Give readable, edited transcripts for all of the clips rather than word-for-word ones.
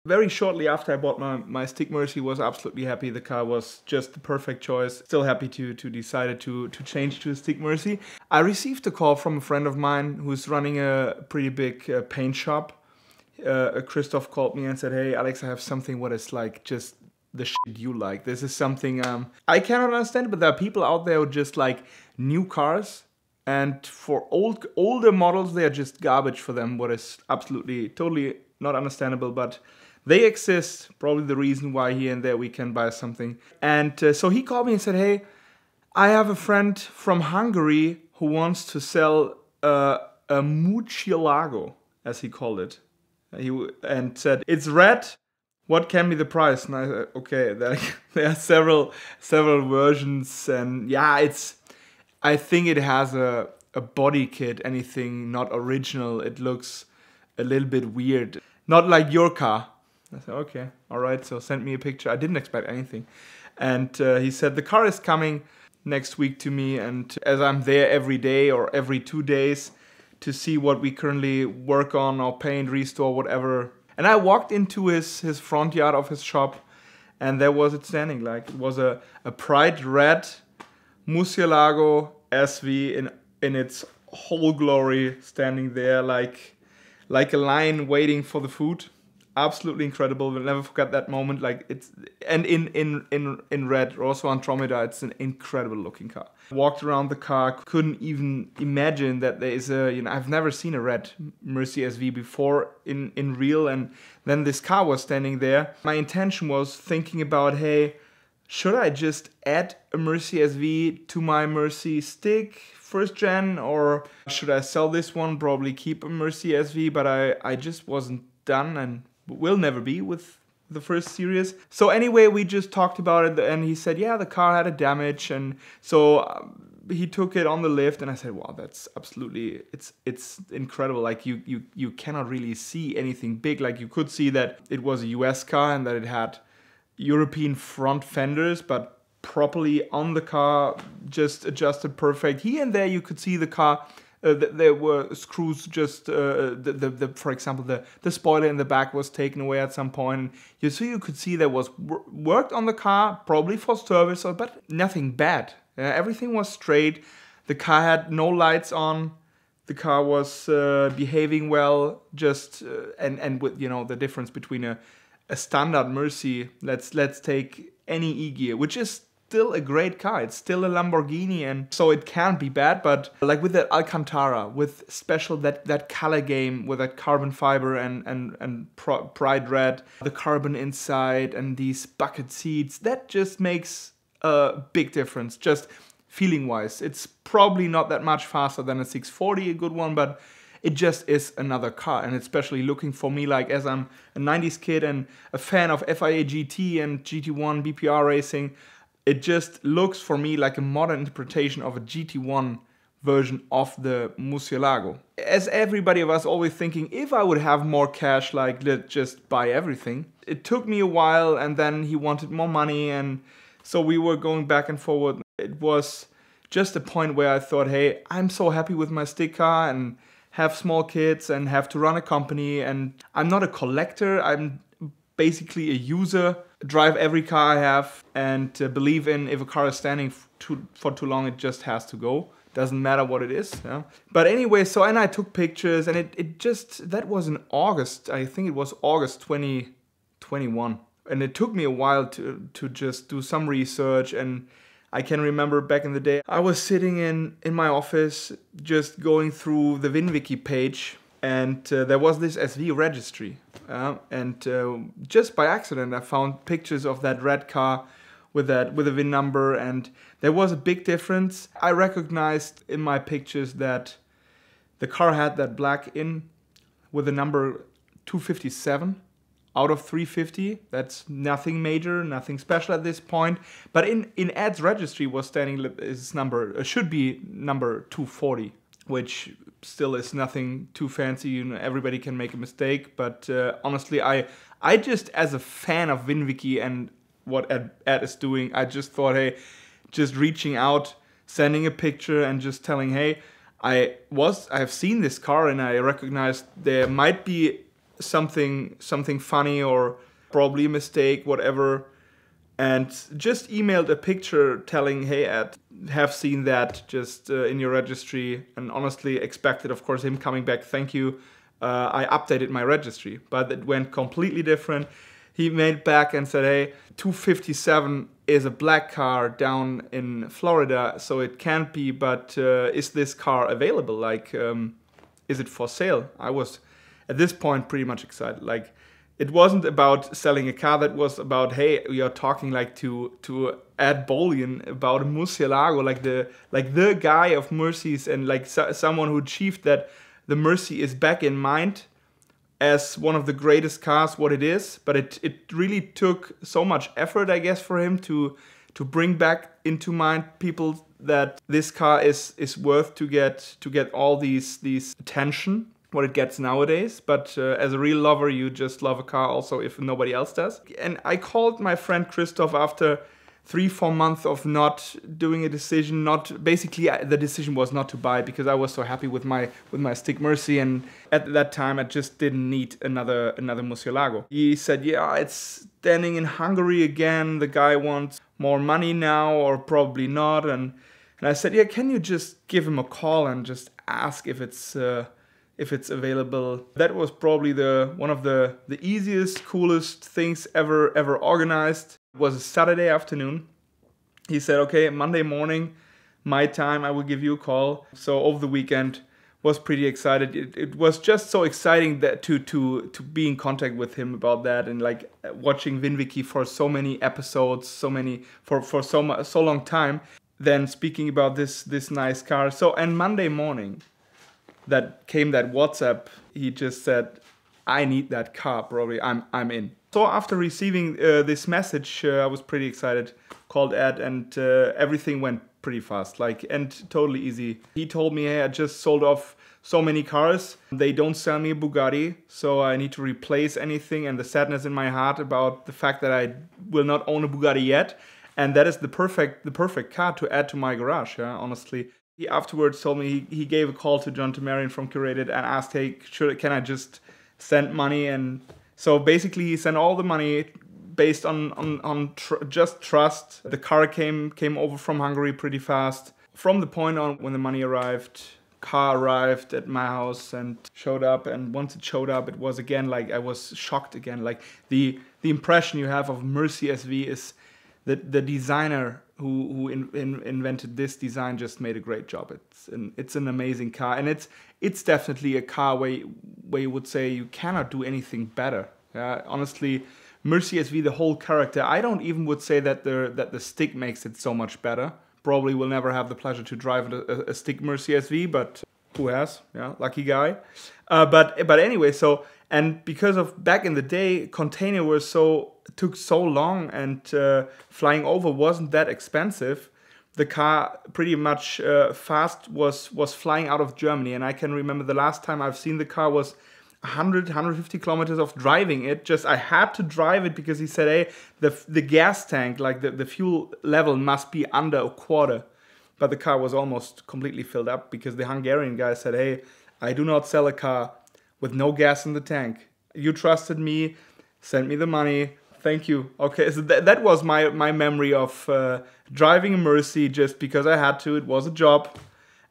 Very shortly after I bought my stick Murci, was absolutely happy. The car was just the perfect choice. Still happy to decide to change to a stick Murci. I received a call from a friend of mine who's running a pretty big paint shop. Kristoff called me and said, "Hey Alex, I have something what is like just the shit you like. This is something I cannot understand, but there are people out there who just like new cars, and for older models they are just garbage for them, what is absolutely totally not understandable, but they exist. Probably the reason why here and there we can buy something." And so he called me and said, "Hey, I have a friend from Hungary who wants to sell a Murcielago," as he called it. And said, "It's red. What can be the price?" And I said, "Okay, there are several versions, and yeah, I think it has a body kit, anything not original. It looks a little bit weird, not like your car." I said, "Okay, all right." So send me a picture. I didn't expect anything, and he said the car is coming next week to me, and as I'm there every day or every 2 days to see what we currently work on or paint, restore, whatever. And I walked into his front yard of his shop, and there was it standing. Like, it was a bright red Murcielago SV in its whole glory, standing there like a lion waiting for the food. Absolutely incredible. We'll never forget that moment. Like, it's, and in red, also Andromeda, it's an incredible looking car. Walked around the car, couldn't even imagine that there is a, I've never seen a red Murci SV before in real, and then this car was standing there. My intention was thinking about, hey, should I just add a Murci SV to my Murci stick first gen, or should I sell this one, probably keep a Murci SV, but I just wasn't done and will never be with the first series. So anyway, we just talked about it, and he said, yeah, the car had a damage, and so he took it on the lift, and I said, wow, that's absolutely, it's incredible. Like, you cannot really see anything big. Like, you could see that it was a US car and that it had European front fenders, but properly on the car, just adjusted perfect. Here and there you could see the car. There were screws, just for example, the spoiler in the back was taken away at some point. You could see there was worked on the car, probably for service, but nothing bad. Everything was straight. The car had no lights on. The car was behaving well. Just and with the difference between a standard Murci. Let's take any E-Gear, which is still a great car. It's still a Lamborghini, and so it can't be bad. But like with that Alcantara, with special that color game with that carbon fiber and bright red, the carbon inside, and these bucket seats, that just makes a big difference. Just feeling wise, it's probably not that much faster than a 640, a good one, but it just is another car. And especially looking for me, like, as I'm a 90s kid and a fan of FIA GT and GT1 BPR racing, it just looks for me like a modern interpretation of a GT1 version of the Murcielago. As everybody of us always thinking, if I would have more cash, like, let's just buy everything. It took me a while, and then he wanted more money, and so we were going back and forward. It was just a point where I thought, hey, I'm so happy with my stick car and have small kids and have to run a company, and I'm not a collector, I'm basically a user. Drive every car I have, and believe in, if a car is standing for too long, it just has to go. Doesn't matter what it is. Yeah? But anyway, so, and I took pictures, and it just, that was in August. I think it was August 2021. And it took me a while to just do some research. And I can remember back in the day, I was sitting in my office just going through the VINwiki page, and there was this SV registry. And just by accident, I found pictures of that red car with a VIN number, and there was a big difference. I recognized in my pictures that the car had that black in with the number 257 out of 350. That's nothing major, nothing special at this point. But in Ed's registry was standing his number, should be number 240, which still is nothing too fancy. Everybody can make a mistake. But honestly, I just, as a fan of VINwiki and what Ed is doing, I just thought, hey, just reaching out, sending a picture, and just telling, hey, I have seen this car, and I recognized there might be something funny or probably a mistake, whatever, and just emailed a picture telling, hey Ed, have seen that just in your registry, and honestly expected, of course, him coming back, thank you, I updated my registry, but it went completely different. He made back and said, hey, 257 is a black car down in Florida, so it can't be, but is this car available? Like, is it for sale? I was, at this point, pretty much excited. Like, it wasn't about selling a car, that was about, hey, we are talking like to Ed Bolan about a Murcielago, like the guy of Murcies, and like someone who achieved that the Murci is back in mind as one of the greatest cars what it is, but it really took so much effort, I guess, for him to bring back into mind people that this car is worth to get all these attention what it gets nowadays. But as a real lover, you just love a car also if nobody else does. And I called my friend Kristoff after 3-4 months of not doing a decision, basically the decision was not to buy, because I was so happy with my stick Murci, and at that time I just didn't need another Murcielago. He said, yeah, it's standing in Hungary again, the guy wants more money now, or probably not, and I said, yeah, can you just give him a call and just ask if it's available. That was probably one of the easiest, coolest things ever organized. It was a Saturday afternoon. He said, okay, Monday morning, my time, I will give you a call. So over the weekend, was pretty excited. It was just so exciting that to be in contact with him about that, and like watching VINwiki for so many episodes, for so long time. Then speaking about this nice car. So, and Monday morning, that WhatsApp, he just said, I need that car, probably, I'm in. So after receiving this message, I was pretty excited, called Ed, and everything went pretty fast, like, and totally easy. He told me, hey, I just sold off so many cars, they don't sell me a Bugatti, so I need to replace anything, and the sadness in my heart about the fact that I will not own a Bugatti yet, and that is the perfect car to add to my garage, yeah, honestly. He afterwards told me he gave a call to John Tamarian from Curated and asked, hey, can I just send money? And so basically he sent all the money based on just trust. The car came over from Hungary pretty fast. From the point on when the money arrived, car arrived at my house and showed up. And once it showed up, it was again like I was shocked again. Like the impression you have of Murci SV is that the designer who invented this design just made a great job. It's an amazing car, and it's definitely a car where you would say you cannot do anything better. Yeah, honestly, Murci SV, the whole character, I don't even would say that the stick makes it so much better. Probably will never have the pleasure to drive a stick Murci SV, but who has? Yeah, lucky guy. But anyway, so, and because of back in the day, container took so long, and flying over wasn't that expensive. The car pretty much fast was flying out of Germany, and I can remember the last time I've seen the car was 150 kilometers of driving it. Just I had to drive it because he said, hey, the gas tank, like the fuel level must be under a quarter. But the car was almost completely filled up because the Hungarian guy said, hey, I do not sell a car with no gas in the tank. You trusted me, send me the money, thank you. Okay, so that was my memory of driving a Murci just because I had to. It was a job,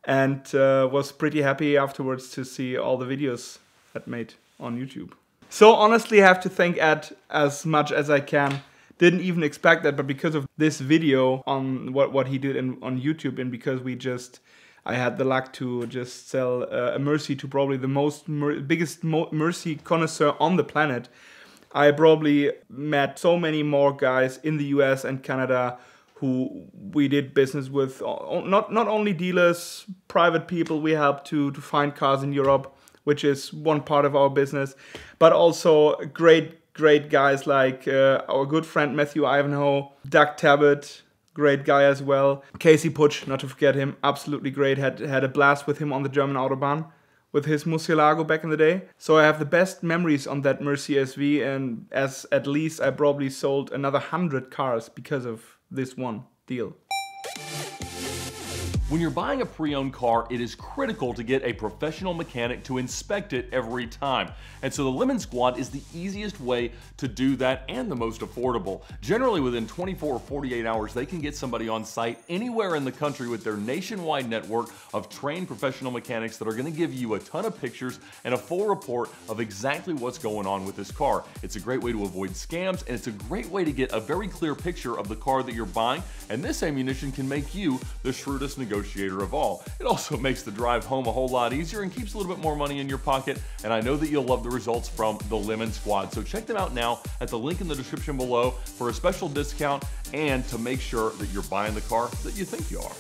and was pretty happy afterwards to see all the videos Ed made on YouTube. So honestly, I have to thank Ed as much as I can. Didn't even expect that, but because of this video on what he did on YouTube, and because I had the luck to just sell a Murci to probably the biggest Murci connoisseur on the planet, I probably met so many more guys in the US and Canada who we did business with. Not only dealers, private people we helped to find cars in Europe, which is one part of our business, but also great guys like our good friend Matthew Ivanhoe, Doug Tabbitt, great guy as well. Casey Putsch, not to forget him, absolutely great. Had a blast with him on the German Autobahn with his Murcielago back in the day. So I have the best memories on that Murci SV, and as at least I probably sold another 100 cars because of this one deal. When you're buying a pre-owned car, it is critical to get a professional mechanic to inspect it every time. And so the Lemon Squad is the easiest way to do that and the most affordable. Generally within 24 or 48 hours, they can get somebody on site anywhere in the country with their nationwide network of trained professional mechanics that are going to give you a ton of pictures and a full report of exactly what's going on with this car. It's a great way to avoid scams, and it's a great way to get a very clear picture of the car that you're buying, and this ammunition can make you the shrewdest negotiator of all. It also makes the drive home a whole lot easier and keeps a little bit more money in your pocket, and I know that you'll love the results from the Lemon Squad. So check them out now at the link in the description below for a special discount and to make sure that you're buying the car that you think you are.